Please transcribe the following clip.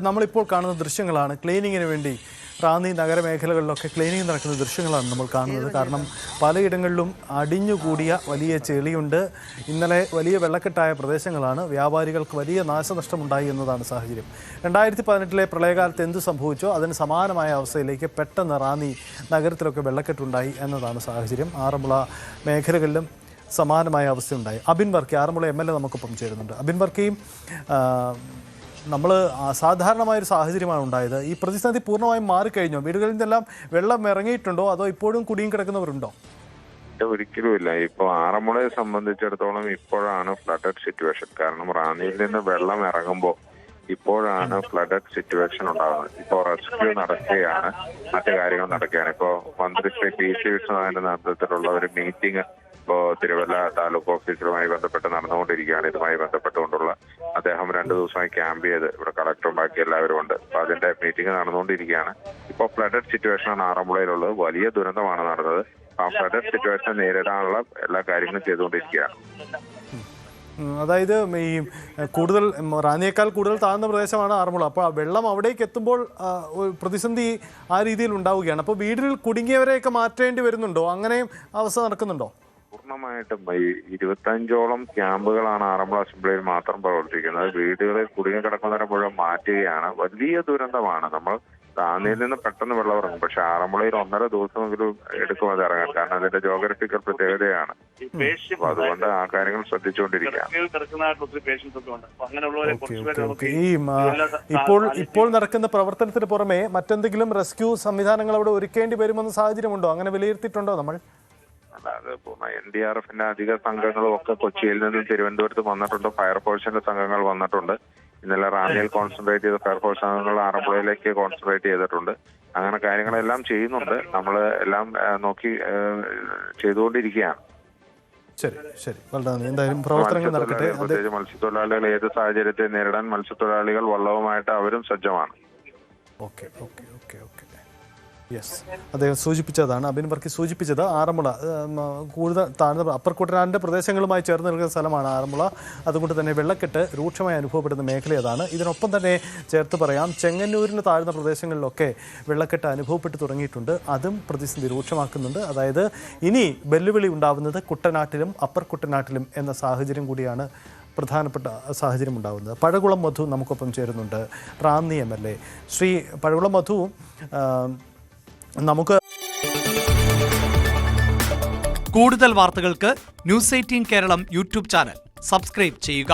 നമ്മളിപ്പോൾ കാണുന്ന ദൃശ്യങ്ങളാണ് ക്ലീനിങ്ങിന് വേണ്ടി റാന്നി നഗരമേഖലകളിലൊക്കെ ക്ലീനിങ് നടക്കുന്ന ദൃശ്യങ്ങളാണ് നമ്മൾ കാണുന്നത്. കാരണം പലയിടങ്ങളിലും അടിഞ്ഞുകൂടിയ വലിയ ചെളിയുണ്ട്. ഇന്നലെ വലിയ വെള്ളക്കെട്ടായ പ്രദേശങ്ങളാണ്. വ്യാപാരികൾക്ക് വലിയ നാശനഷ്ടമുണ്ടായി എന്നതാണ് സാഹചര്യം. 2018 പ്രളയകാലത്ത് എന്ത് സംഭവിച്ചോ അതിന് സമാനമായ അവസ്ഥയിലേക്ക് പെട്ടെന്ന് റാന്നി നഗരത്തിലൊക്കെ വെള്ളക്കെട്ടുണ്ടായി എന്നതാണ് സാഹചര്യം. ആറന്മുള മേഖലകളിലും സമാനമായ അവസ്ഥയുണ്ടായി. അബിൻ വർക്കി ആറന്മുള MLA നമുക്കൊപ്പം ചേരുന്നുണ്ട്. അബിൻ വർക്കിയും നമ്മൾ അസാധാരണമായൊരു സാഹചര്യമാണ് ഉണ്ടായത്. ഈ പ്രതിസന്ധി പൂർണ്ണമായും മാറിക്കഴിഞ്ഞോ? വീടുകളിൽ നിന്നെല്ലാം വെള്ളം ഇറങ്ങിയിട്ടുണ്ടോ അതോ ഇപ്പോഴും കുടുങ്ങി കിടക്കുന്നവരുണ്ടോ? ഒരിക്കലുമില്ല. ഇപ്പോൾ ആറന്മുളയെ സംബന്ധിച്ചിടത്തോളം ഇപ്പോഴാണ് ഫ്ലഡഡ് സിറ്റുവേഷൻ. കാരണം റാന്നിയിൽ നിന്ന് വെള്ളം ഇറങ്ങുമ്പോൾ ഇപ്പോഴാണ് ഫ്ലഡഡ് സിറ്റുവേഷൻ ഉണ്ടാകുന്നത്. ഇപ്പോൾ റെസ്ക്യൂ നടക്കുകയാണ്, മറ്റു കാര്യങ്ങൾ നടക്കുകയാണ്. ഇപ്പോൾ മന്ത്രി ശ്രീ PC വിഷ്ണുനാഥിന്റെ നേതൃത്വത്തിലുള്ള ഒരു മീറ്റിംഗ് ഇപ്പോൾ തിരുവല്ല താലൂക്ക് ഓഫീസറുമായി ബന്ധപ്പെട്ട് നടന്നുകൊണ്ടിരിക്കുകയാണ്. ഇതുമായി ബന്ധപ്പെട്ടുകൊണ്ടുള്ള അദ്ദേഹം 2 ദിവസമായി ക്യാമ്പ് ചെയ്ത് ഇവിടെ കളക്ടറും ബാക്കി എല്ലാവരും ഉണ്ട്. അപ്പൊ അതിന്റെ മീറ്റിംഗ് നടന്നുകൊണ്ടിരിക്കുകയാണ്. ഇപ്പോൾ ഫ്ലഡഡ് സിറ്റുവേഷനാണ് ആറന്മുളയിലുള്ളത്. വലിയ ദുരന്തമാണ് നടന്നത്. ആ ഫ്ലഡഡ് സിറ്റുവേഷൻ നേരിടാനുള്ള എല്ലാ കാര്യങ്ങളും ചെയ്തുകൊണ്ടിരിക്കുകയാണ്. അതായത് ഈ കൂടുതൽ റാന്നിയേക്കാൾ കൂടുതൽ താഴ്ന്ന പ്രദേശമാണ് ആറന്മുള. അപ്പോൾ വെള്ളം അവിടേക്ക് എത്തുമ്പോൾ പ്രതിസന്ധി ആ രീതിയിൽ ഉണ്ടാവുകയാണ്. അപ്പോൾ വീടിൽ കുടുങ്ങിയവരെയൊക്കെ മാറ്റേണ്ടി വരുന്നുണ്ടോ? അങ്ങനെയും അവസ്ഥ നടക്കുന്നുണ്ടോ? പൂർണ്ണമായിട്ടും 25ഓളം ക്യാമ്പുകളാണ് ആറന്മുള അസംബ്ലിയിൽ മാത്രം പ്രവർത്തിക്കുന്നത്. വീടുകളിൽ കുടുങ്ങിക്കിടക്കുന്നവരെ മുഴുവൻ മാറ്റുകയാണ്. വലിയ ദുരന്തമാണ്. നമ്മൾ റാന്നിയിൽ നിന്ന് പെട്ടെന്ന് വെള്ളം ഇറങ്ങും, പക്ഷെ ആറന്മുളയിൽ 1.5 ദിവസമെങ്കിലും എടുക്കും അത് ഇറങ്ങാൻ. കാരണം അതിന്റെ ജോഗ്രഫിക്കൽ പ്രത്യേകതയാണ്. അപ്പൊ അതുകൊണ്ട് ആ കാര്യങ്ങൾ ശ്രദ്ധിച്ചുകൊണ്ടിരിക്കുകയാണ്. ഇപ്പോൾ നടക്കുന്ന പ്രവർത്തനത്തിന് പുറമെ മറ്റെന്തെങ്കിലും റെസ്ക്യൂ സംവിധാനങ്ങൾ അവിടെ ഒരുക്കേണ്ടി വരുമെന്ന സാഹചര്യമുണ്ടോ? അങ്ങനെ വിലയിരുത്തിയിട്ടുണ്ടോ നമ്മൾ? അല്ലാതെ NDRFന്റെ അധിക സംഘങ്ങളും ഒക്കെ കൊച്ചിയിൽ നിന്നും തിരുവനന്തപുരത്ത് വന്നിട്ടുണ്ട്. ഫയർഫോഴ്സിന്റെ സംഘങ്ങൾ വന്നിട്ടുണ്ട്. ഇന്നലെ റാന്നിയിൽ കോൺസെൻട്രേറ്റ് ചെയ്ത ഫയർഫോഴ്സ് അംഗങ്ങൾ ആറന്മുളയിലേക്ക് കോൺസെൻട്രേറ്റ് ചെയ്തിട്ടുണ്ട്. അങ്ങനെ കാര്യങ്ങളെല്ലാം ചെയ്യുന്നുണ്ട്. നമ്മൾ എല്ലാം നോക്കി ചെയ്തുകൊണ്ടിരിക്കുകയാണ്. ശരി ശരി, എന്തായാലും പ്രവർത്തനങ്ങൾ നടക്കട്ടെ. പ്രത്യേകിച്ച് മത്സ്യത്തൊഴിലാളികൾ ഏത് സാഹചര്യത്തെ നേരിടാൻ മത്സ്യത്തൊഴിലാളികൾ വള്ളവുമായിട്ട് അവരും സജ്ജമാണ്. Okay okay okay okay yes, അദ്ദേഹം സൂചിപ്പിച്ചതാണ്, അബിൻ വർക്കി സൂചിപ്പിച്ചത്. ആറന്മുള കൂടുതൽ താഴ്ന്ന അപ്പർ കുട്ടനാടിൻ്റെ പ്രദേശങ്ങളുമായി ചേർന്ന് നിൽക്കുന്ന സ്ഥലമാണ് ആറന്മുള. അതുകൊണ്ട് തന്നെ വെള്ളക്കെട്ട് രൂക്ഷമായി അനുഭവപ്പെടുന്ന മേഖല അതാണ്. ഇതിനൊപ്പം തന്നെ ചേർത്ത് പറയാം, ചെങ്ങന്നൂരിന് താഴ്ന്ന പ്രദേശങ്ങളിലൊക്കെ വെള്ളക്കെട്ട് അനുഭവപ്പെട്ടു തുടങ്ങിയിട്ടുണ്ട്. അതും പ്രതിസന്ധി രൂക്ഷമാക്കുന്നുണ്ട്. അതായത് ഇനി വെല്ലുവിളി ഉണ്ടാവുന്നത് കുട്ടനാട്ടിലും അപ്പർ കുട്ടനാട്ടിലും എന്ന സാഹചര്യം കൂടിയാണ് പ്രധാനപ്പെട്ട സാഹചര്യം ഉണ്ടാകുന്നത്. പഴകുളം മധു നമുക്കൊപ്പം ചേരുന്നുണ്ട്, റാന്നി MLA. ശ്രീ പഴകുളം മധു, നമുക്ക് കൂടുതൽ വാർത്തകൾക്ക് News 18 Keralam YouTube channel subscribe ചെയ്യുക.